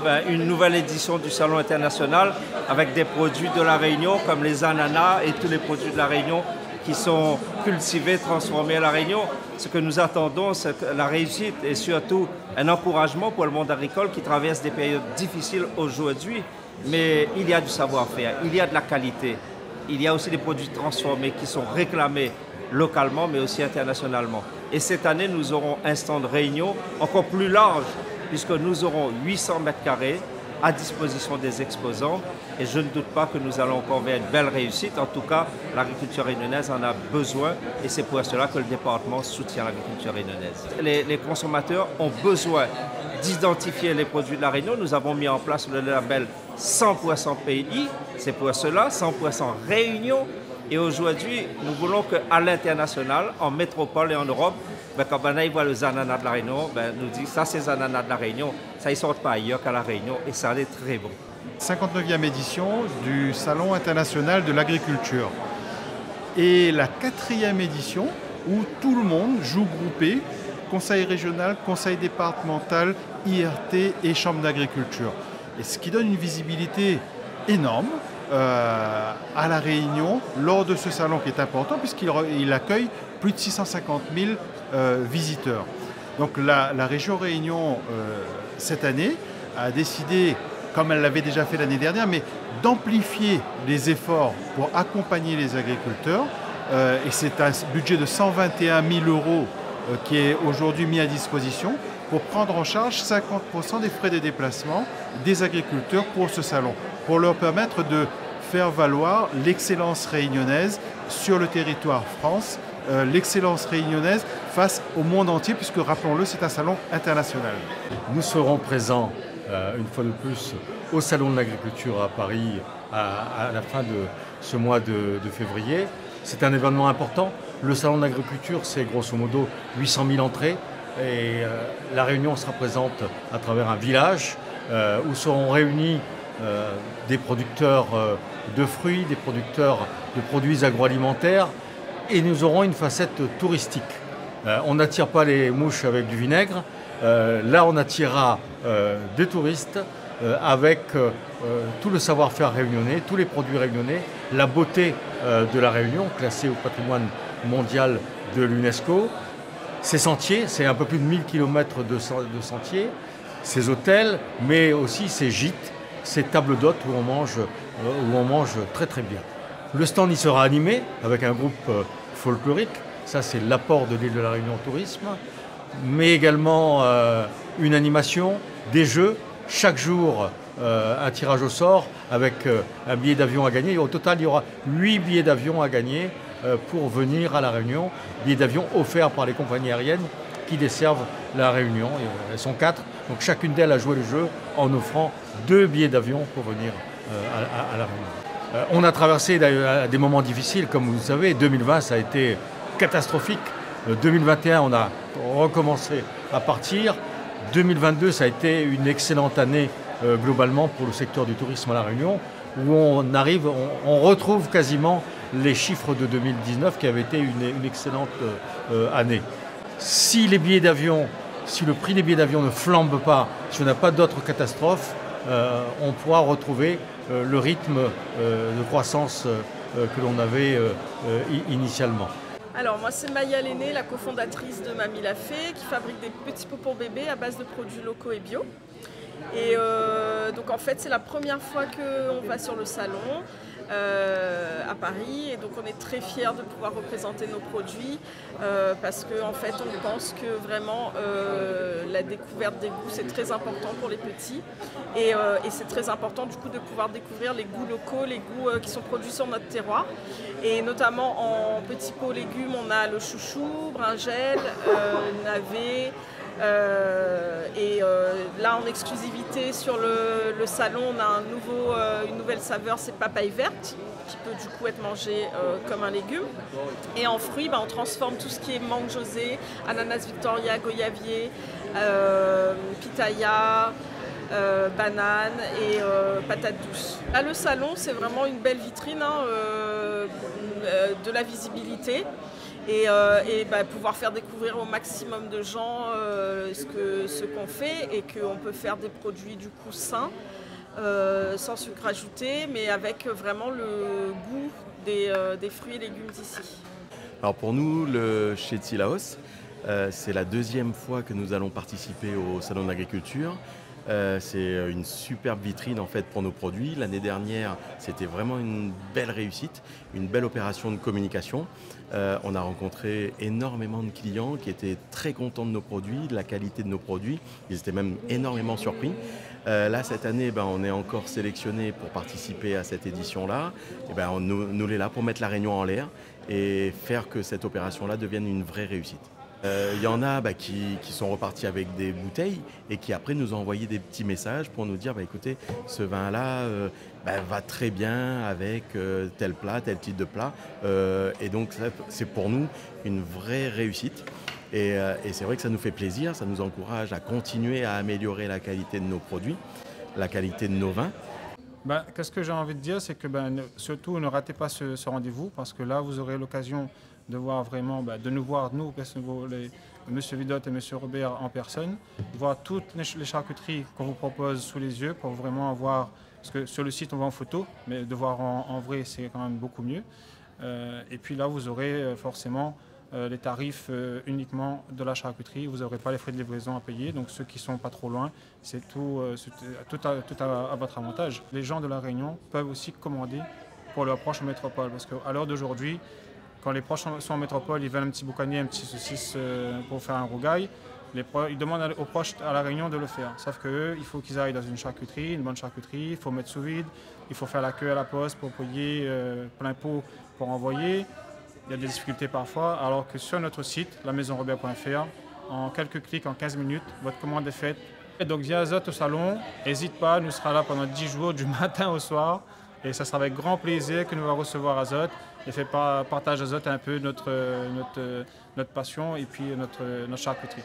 voilà, une nouvelle édition du Salon international avec des produits de la Réunion comme les ananas et tous les produits de la Réunion qui sont cultivés, transformés à la Réunion. Ce que nous attendons, c'est la réussite et surtout un encouragement pour le monde agricole qui traverse des périodes difficiles aujourd'hui. Mais il y a du savoir-faire, il y a de la qualité, il y a aussi des produits transformés qui sont réclamés localement mais aussi internationalement. Et cette année, nous aurons un stand Réunion encore plus large puisque nous aurons 800 mètres carrés à disposition des exposants et je ne doute pas que nous allons encore vers une belle réussite. En tout cas, l'agriculture réunionnaise en a besoin et c'est pour cela que le département soutient l'agriculture réunionnaise. Les consommateurs ont besoin d'identifier les produits de la Réunion. Nous avons mis en place le label 100% pays, c'est pour cela 100% Réunion. Et aujourd'hui, nous voulons qu'à l'international, en métropole et en Europe, quand on voit les ananas de la Réunion, nous dit ça c'est les ananas de la Réunion, ça ne sort pas ailleurs qu'à la Réunion et ça est très bon. 59e édition du Salon international de l'agriculture. Et la 4e édition où tout le monde joue groupé, conseil régional, conseil départemental, IRT et chambre d'agriculture. Et ce qui donne une visibilité énorme à la Réunion lors de ce salon qui est important puisqu'il accueille plus de 650 000 visiteurs. Donc la région Réunion cette année a décidé, comme elle l'avait déjà fait l'année dernière, mais d'amplifier les efforts pour accompagner les agriculteurs. Et c'est un budget de 121 000 € qui est aujourd'hui mis à disposition pour prendre en charge 50% des frais de déplacement des agriculteurs pour ce salon, pour leur permettre de faire valoir l'excellence réunionnaise sur le territoire France, l'excellence réunionnaise face au monde entier, puisque, rappelons-le, c'est un salon international. Nous serons présents, une fois de plus, au Salon de l'Agriculture à Paris à la fin de ce mois de février. C'est un événement important. Le Salon de l'Agriculture, c'est grosso modo 800 000 entrées. Et la Réunion sera présente à travers un village où seront réunis des producteurs de fruits, des producteurs de produits agroalimentaires et nous aurons une facette touristique. On n'attire pas les mouches avec du vinaigre, là on attirera des touristes avec tout le savoir-faire réunionnais, tous les produits réunionnais, la beauté de la Réunion, classée au patrimoine mondial de l'UNESCO. Ces sentiers, c'est un peu plus de 1000 km de sentiers, ces hôtels, mais aussi ces gîtes, ces tables d'hôtes où on mange très très bien. Le stand y sera animé avec un groupe folklorique, ça c'est l'apport de l'île de la Réunion au tourisme, mais également une animation, des jeux, chaque jour un tirage au sort avec un billet d'avion à gagner. Et au total, il y aura 8 billets d'avion à gagner pour venir à la Réunion, billets d'avion offerts par les compagnies aériennes qui desservent la Réunion. Elles sont 4, donc chacune d'elles a joué le jeu en offrant 2 billets d'avion pour venir à la Réunion. On a traversé des moments difficiles, comme vous le savez. 2020, ça a été catastrophique. 2021, on a recommencé à partir. 2022, ça a été une excellente année globalement pour le secteur du tourisme à la Réunion, où on retrouve quasiment les chiffres de 2019 qui avaient été une excellente année. Si les billets d'avion, si le prix des billets d'avion ne flambe pas, si on n'a pas d'autres catastrophes, on pourra retrouver le rythme de croissance que l'on avait initialement. Alors moi c'est Maya Lenné, la cofondatrice de Mamie la Fée, qui fabrique des petits pots pour bébés à base de produits locaux et bio. Et donc en fait c'est la première fois qu'on va sur le salon à Paris et donc on est très fiers de pouvoir représenter nos produits parce qu'en fait on pense que vraiment la découverte des goûts c'est très important pour les petits et c'est très important du coup de pouvoir découvrir les goûts locaux, les goûts qui sont produits sur notre terroir et notamment en petits pots légumes on a le chouchou, brinjel, navet. Là en exclusivité sur le salon on a une nouvelle saveur, c'est papaye verte qui peut du coup être mangée comme un légume et en fruits on transforme tout ce qui est mangue José, ananas Victoria, goyavier, pitaya, banane et patates douces. Là le salon c'est vraiment une belle vitrine de la visibilité. et pouvoir faire découvrir au maximum de gens ce qu'on fait et qu'on peut faire des produits du coup sains, sans sucre ajouté, mais avec vraiment le goût des fruits et légumes d'ici. Alors pour nous, chez Tsilaos, c'est la deuxième fois que nous allons participer au Salon de l'Agriculture. C'est une superbe vitrine en fait pour nos produits. L'année dernière, c'était vraiment une belle réussite, une belle opération de communication. On a rencontré énormément de clients qui étaient très contents de nos produits, de la qualité de nos produits. Ils étaient même énormément surpris. Là, cette année, on est encore sélectionné pour participer à cette édition-là. Et nous est là pour mettre la Réunion en l'air et faire que cette opération-là devienne une vraie réussite. Il y en a qui sont repartis avec des bouteilles et qui après nous ont envoyé des petits messages pour nous dire écoutez, ce vin-là va très bien avec tel plat, tel type de plat. Et donc c'est pour nous une vraie réussite. Et c'est vrai que ça nous fait plaisir, ça nous encourage à continuer à améliorer la qualité de nos produits, la qualité de nos vins. Qu'est-ce que j'ai envie de dire, c'est que surtout ne ratez pas ce rendez-vous parce que là vous aurez l'occasion de voir vraiment, de nous voir, nous, M. Vidot et M. Robert en personne, de voir toutes les charcuteries qu'on vous propose sous les yeux pour vraiment voir, parce que sur le site on voit en photo, mais de voir en vrai c'est quand même beaucoup mieux. Et puis là vous aurez forcément les tarifs uniquement de la charcuterie, vous n'aurez pas les frais de livraison à payer, donc ceux qui ne sont pas trop loin, c'est tout à votre avantage. Les gens de La Réunion peuvent aussi commander pour leurs proches en métropole, parce qu'à l'heure d'aujourd'hui, quand les proches sont en métropole, ils veulent un petit boucanier, un petit saucisse pour faire un rougail, ils demandent aux proches à La Réunion de le faire. Sauf qu'eux, il faut qu'ils aillent dans une charcuterie, une bonne charcuterie, il faut mettre sous vide, il faut faire la queue à la poste pour payer plein pot pour envoyer. Il y a des difficultés parfois, alors que sur notre site, lamaisonrobert.fr, en quelques clics, en 15 minutes, votre commande est faite. Et donc viens Azote au salon, n'hésite pas, nous serons là pendant 10 jours, du matin au soir. Et ça sera avec grand plaisir que nous allons recevoir Azote et faire partage Azote un peu notre passion et puis notre charcuterie.